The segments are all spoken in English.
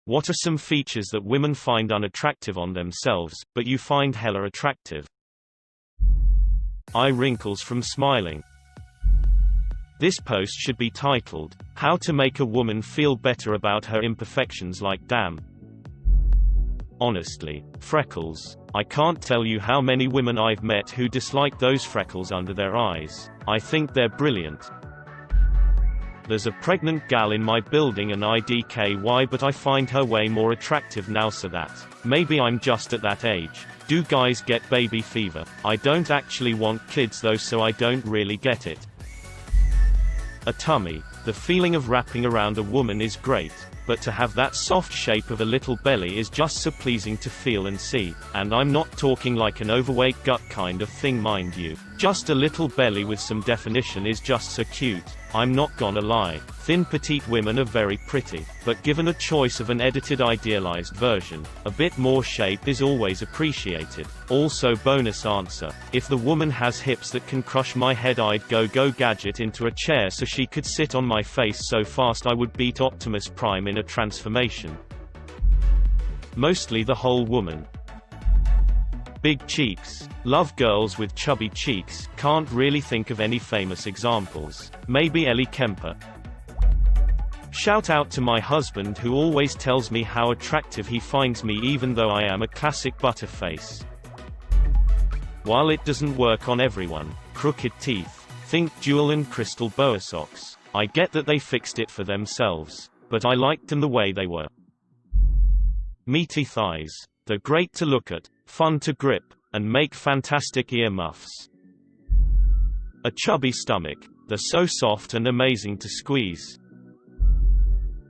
What are some features that women find unattractive on themselves, but you find hella attractive? Eye wrinkles from smiling. This post should be titled, How to Make a Woman Feel Better About Her Imperfections Like Damn. Honestly, freckles. I can't tell you how many women I've met who dislike those freckles under their eyes. I think they're brilliant. There's a pregnant gal in my building and IDKY, but I find her way more attractive now, so that maybe I'm just at that age. Do guys get baby fever? I don't actually want kids though, so I don't really get it. A tummy. The feeling of wrapping around a woman is great, but to have that soft shape of a little belly is just so pleasing to feel and see. And I'm not talking like an overweight gut kind of thing, mind you. Just a little belly with some definition is just so cute. I'm not gonna lie, thin petite women are very pretty, but given a choice of an edited idealized version, a bit more shape is always appreciated. Also, bonus answer, if the woman has hips that can crush my head, I'd go gadget into a chair so she could sit on my face so fast I would beat Optimus Prime in a transformation. Mostly the whole woman. Big cheeks. Love girls with chubby cheeks. Can't really think of any famous examples. Maybe Ellie Kemper. Shout out to my husband, who always tells me how attractive he finds me even though I am a classic butterface. While it doesn't work on everyone. Crooked teeth. Think jewel and crystal boa socks. I get that they fixed it for themselves, but I liked them the way they were. Meaty thighs. They're great to look at, fun to grip, and make fantastic earmuffs. A chubby stomach. They're so soft and amazing to squeeze.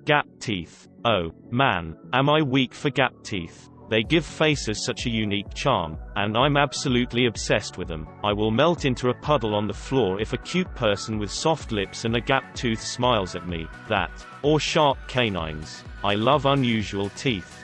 Gap teeth. Oh, man, am I weak for gap teeth. They give faces such a unique charm, and I'm absolutely obsessed with them. I will melt into a puddle on the floor if a cute person with soft lips and a gap tooth smiles at me. That. Or sharp canines. I love unusual teeth.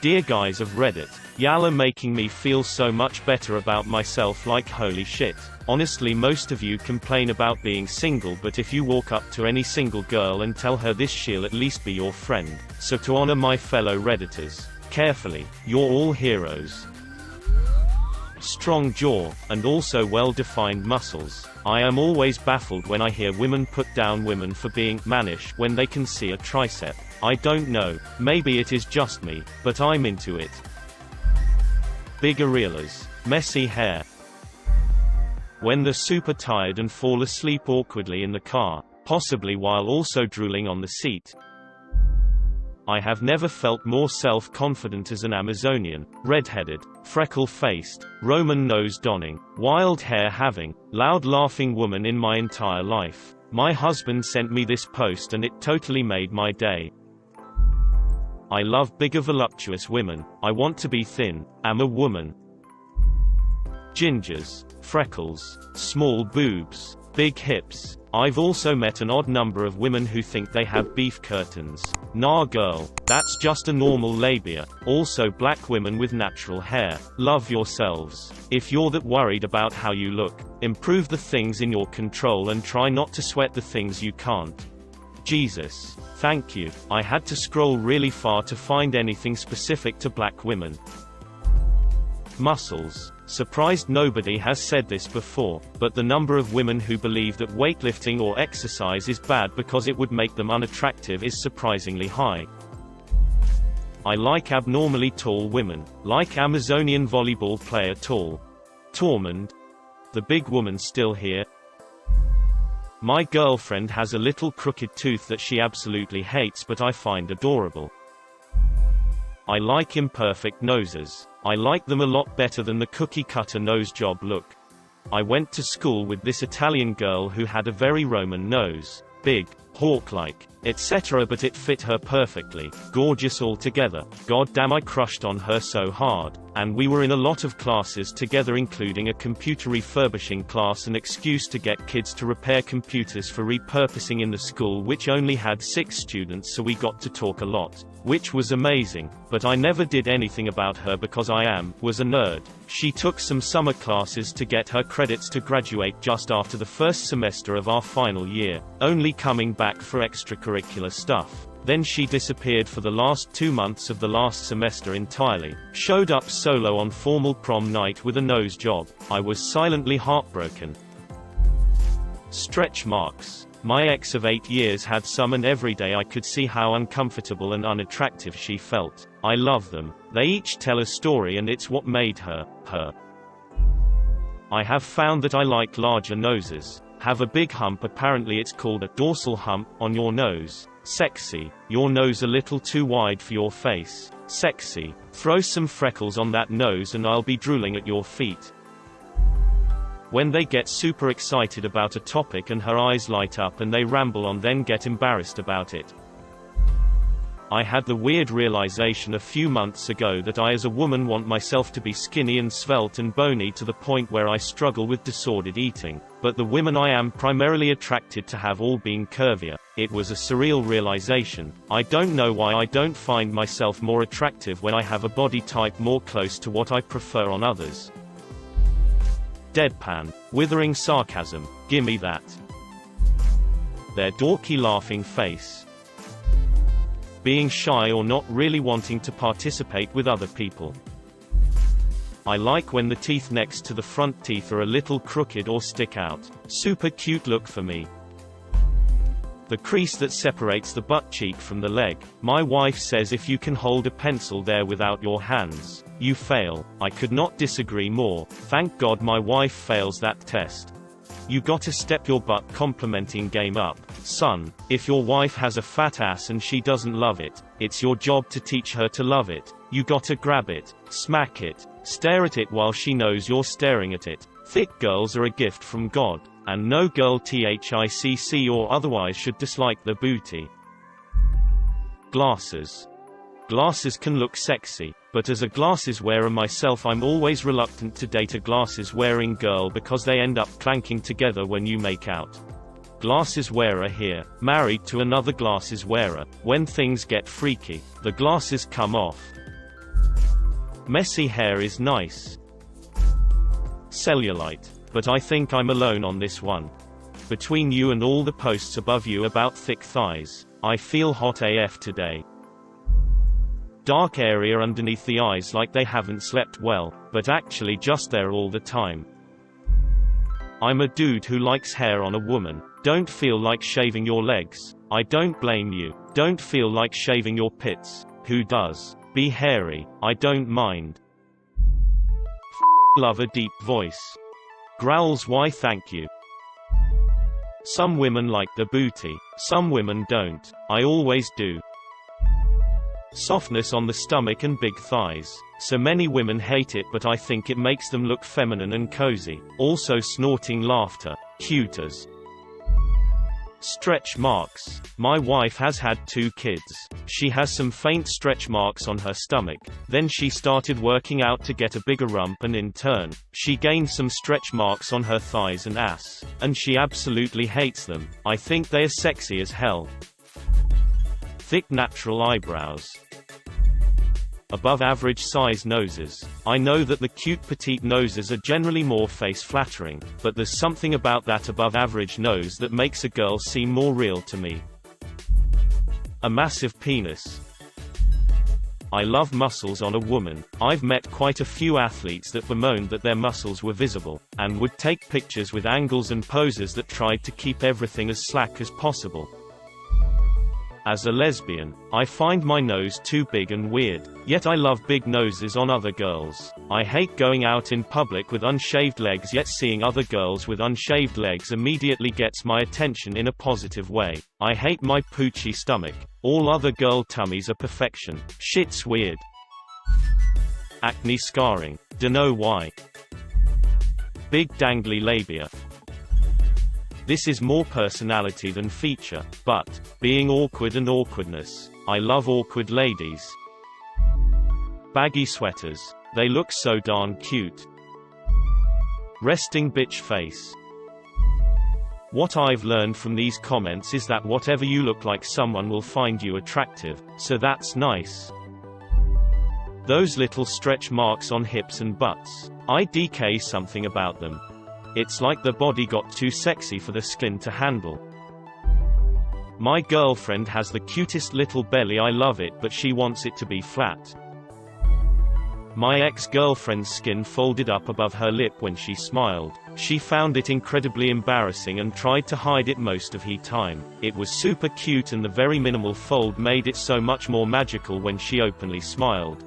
Dear guys of Reddit, y'all are making me feel so much better about myself, like holy shit. Honestly, most of you complain about being single, but if you walk up to any single girl and tell her this, she'll at least be your friend. So to honor my fellow Redditors, carefully, you're all heroes. Strong jaw, and also well-defined muscles. I am always baffled when I hear women put down women for being mannish when they can see a tricep. I don't know, maybe it is just me, but I'm into it. Big areolas. Messy hair. When they're super tired and fall asleep awkwardly in the car, possibly while also drooling on the seat. I have never felt more self-confident as an Amazonian, red-headed, freckle-faced, Roman nose donning, wild hair having, loud laughing woman in my entire life. My husband sent me this post and it totally made my day. I love bigger voluptuous women. I want to be thin. Am a woman. Gingers. Freckles. Small boobs. Big hips. I've also met an odd number of women who think they have beef curtains. Nah girl, that's just a normal labia. Also black women with natural hair. Love yourselves. If you're that worried about how you look, improve the things in your control and try not to sweat the things you can't. Jesus. Thank you. I had to scroll really far to find anything specific to black women. Muscles. Surprised nobody has said this before, but the number of women who believe that weightlifting or exercise is bad because it would make them unattractive is surprisingly high. I like abnormally tall women, like Amazonian volleyball player tall. Tormund. The big woman still here. My girlfriend has a little crooked tooth that she absolutely hates but I find adorable. I like imperfect noses. I like them a lot better than the cookie-cutter nose job look. I went to school with this Italian girl who had a very Roman nose. Big, hawk-like, etc., but it fit her perfectly. Gorgeous altogether. God damn, I crushed on her so hard. And we were in a lot of classes together, including a computer refurbishing class, an excuse to get kids to repair computers for repurposing in the school which only had 6 students, so we got to talk a lot. Which was amazing, but I never did anything about her because was a nerd. She took some summer classes to get her credits to graduate just after the first semester of our final year, only coming back for extracurricular stuff. Then she disappeared for the last 2 months of the last semester entirely. Showed up solo on formal prom night with a nose job. I was silently heartbroken. Stretch marks. My ex of 8 years had some, and every day I could see how uncomfortable and unattractive she felt. I love them. They each tell a story, and it's what made her, her. I have found that I like larger noses. Have a big hump, apparently it's called a dorsal hump, on your nose. Sexy. Your nose a little too wide for your face. Sexy. Throw some freckles on that nose and I'll be drooling at your feet. When they get super excited about a topic and her eyes light up and they ramble on, then get embarrassed about it. I had the weird realization a few months ago that I as a woman want myself to be skinny and svelte and bony to the point where I struggle with disordered eating, but the women I am primarily attracted to have all been curvier. It was a surreal realization. I don't know why I don't find myself more attractive when I have a body type more close to what I prefer on others. Deadpan. Withering sarcasm. Gimme that. Their dorky laughing face. Being shy or not really wanting to participate with other people. I like when the teeth next to the front teeth are a little crooked or stick out. Super cute look for me. The crease that separates the butt cheek from the leg. My wife says if you can hold a pencil there without your hands, you fail. I could not disagree more. Thank God my wife fails that test. You gotta step your butt complimenting game up, son. If your wife has a fat ass and she doesn't love it, it's your job to teach her to love it. You gotta grab it, smack it, stare at it while she knows you're staring at it. Thick girls are a gift from God, and no girl THICC or otherwise should dislike the booty. Glasses. Glasses can look sexy, but as a glasses wearer myself, I'm always reluctant to date a glasses wearing girl because they end up clanking together when you make out. Glasses wearer here, married to another glasses wearer. When things get freaky, the glasses come off. Messy hair is nice. Cellulite. But I think I'm alone on this one. Between you and all the posts above you about thick thighs, I feel hot AF today. Dark area underneath the eyes, like they haven't slept well, but actually just there all the time. I'm a dude who likes hair on a woman. Don't feel like shaving your legs. I don't blame you. Don't feel like shaving your pits. Who does? Be hairy. I don't mind. Love a deep voice. Growls why thank you. Some women like the booty. Some women don't. I always do. Softness on the stomach and big thighs. So many women hate it, but I think it makes them look feminine and cozy. Also snorting laughter. Cute as. Stretch marks. My wife has had 2 kids. She has some faint stretch marks on her stomach. Then she started working out to get a bigger rump, and in turn, she gained some stretch marks on her thighs and ass. And she absolutely hates them. I think they are sexy as hell. Thick natural eyebrows. Above average size noses. I know that the cute petite noses are generally more face flattering, but there's something about that above average nose that makes a girl seem more real to me. A massive penis. I love muscles on a woman. I've met quite a few athletes that bemoaned that their muscles were visible, and would take pictures with angles and poses that tried to keep everything as slack as possible. As a lesbian, I find my nose too big and weird, yet I love big noses on other girls. I hate going out in public with unshaved legs, yet seeing other girls with unshaved legs immediately gets my attention in a positive way. I hate my poochy stomach. All other girl tummies are perfection. Shit's weird. Acne scarring. Dunno why. Big dangly labia. This is more personality than feature, but being awkward and awkwardness. I love awkward ladies. Baggy sweaters. They look so darn cute. Resting bitch face. What I've learned from these comments is that whatever you look like, someone will find you attractive, so that's nice. Those little stretch marks on hips and butts. I DK something about them. It's like the body got too sexy for the skin to handle. My girlfriend has the cutest little belly, I love it, but she wants it to be flat. My ex-girlfriend's skin folded up above her lip when she smiled. She found it incredibly embarrassing and tried to hide it most of the time. It was super cute, and the very minimal fold made it so much more magical when she openly smiled.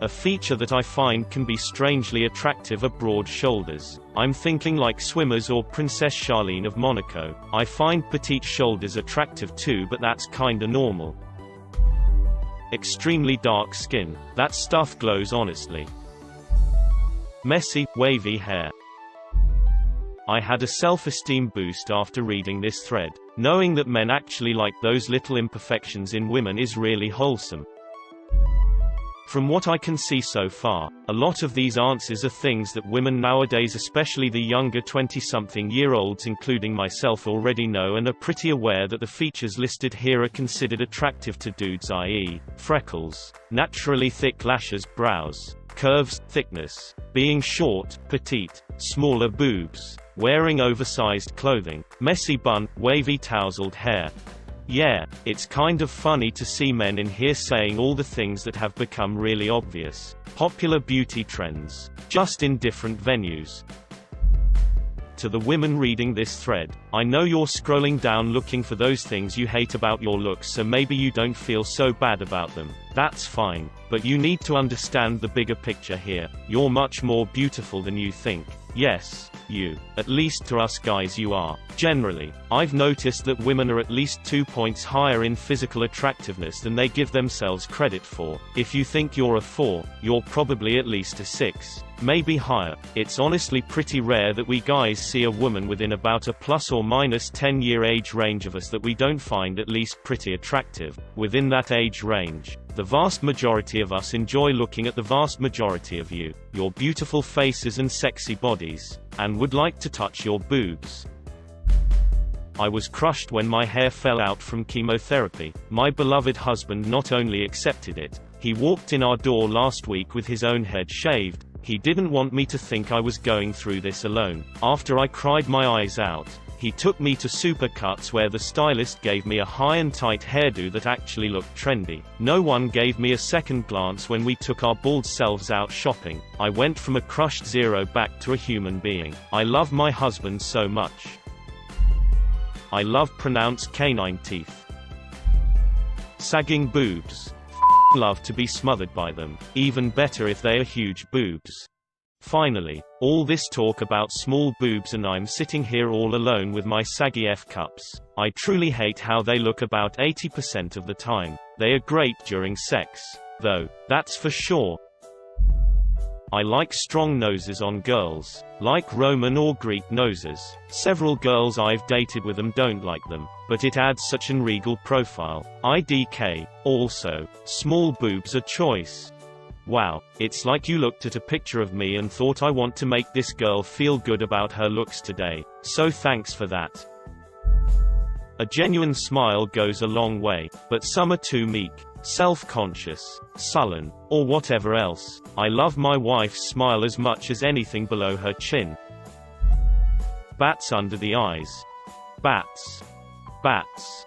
A feature that I find can be strangely attractive are broad shoulders. I'm thinking like swimmers or Princess Charlene of Monaco. I find petite shoulders attractive too, but that's kinda normal. Extremely dark skin. That stuff glows honestly. Messy, wavy hair. I had a self-esteem boost after reading this thread. Knowing that men actually like those little imperfections in women is really wholesome. From what I can see so far, a lot of these answers are things that women nowadays, especially the younger 20-something-year-olds including myself, already know and are pretty aware that the features listed here are considered attractive to dudes, i.e., freckles, naturally thick lashes, brows, curves, thickness, being short, petite, smaller boobs, wearing oversized clothing, messy bun, wavy tousled hair. Yeah, it's kind of funny to see men in here saying all the things that have become really obvious. Popular beauty trends. Just in different venues. To the women reading this thread, I know you're scrolling down looking for those things you hate about your looks, so maybe you don't feel so bad about them. That's fine. But you need to understand the bigger picture here. You're much more beautiful than you think. Yes, you. At least to us guys you are. Generally, I've noticed that women are at least 2 points higher in physical attractiveness than they give themselves credit for. If you think you're a 4, you're probably at least a 6. Maybe higher. It's honestly pretty rare that we guys see a woman within about a plus or minus 10-year age range of us that we don't find at least pretty attractive. Within that age range, the vast majority of us enjoy looking at the vast majority of you, your beautiful faces and sexy bodies, and would like to touch your boobs. I was crushed when my hair fell out from chemotherapy. My beloved husband not only accepted it, he walked in our door last week with his own head shaved. He didn't want me to think I was going through this alone. After I cried my eyes out, he took me to Supercuts where the stylist gave me a high and tight hairdo that actually looked trendy. No one gave me a second glance when we took our bald selves out shopping. I went from a crushed zero back to a human being. I love my husband so much. I love pronounced canine teeth. Sagging boobs. Love to be smothered by them. Even better if they are huge boobs. Finally, all this talk about small boobs and I'm sitting here all alone with my saggy F cups. I truly hate how they look about 80% of the time. They are great during sex, though, that's for sure. I like strong noses on girls, like Roman or Greek noses. Several girls I've dated with them don't like them, but it adds such an regal profile. IDK. Also, small boobs are choice. Wow, it's like you looked at a picture of me and thought I want to make this girl feel good about her looks today, so thanks for that. A genuine smile goes a long way, but some are too meek, self-conscious, sullen, or whatever else. I love my wife's smile as much as anything below her chin. Bats under the eyes. Bats. Bats.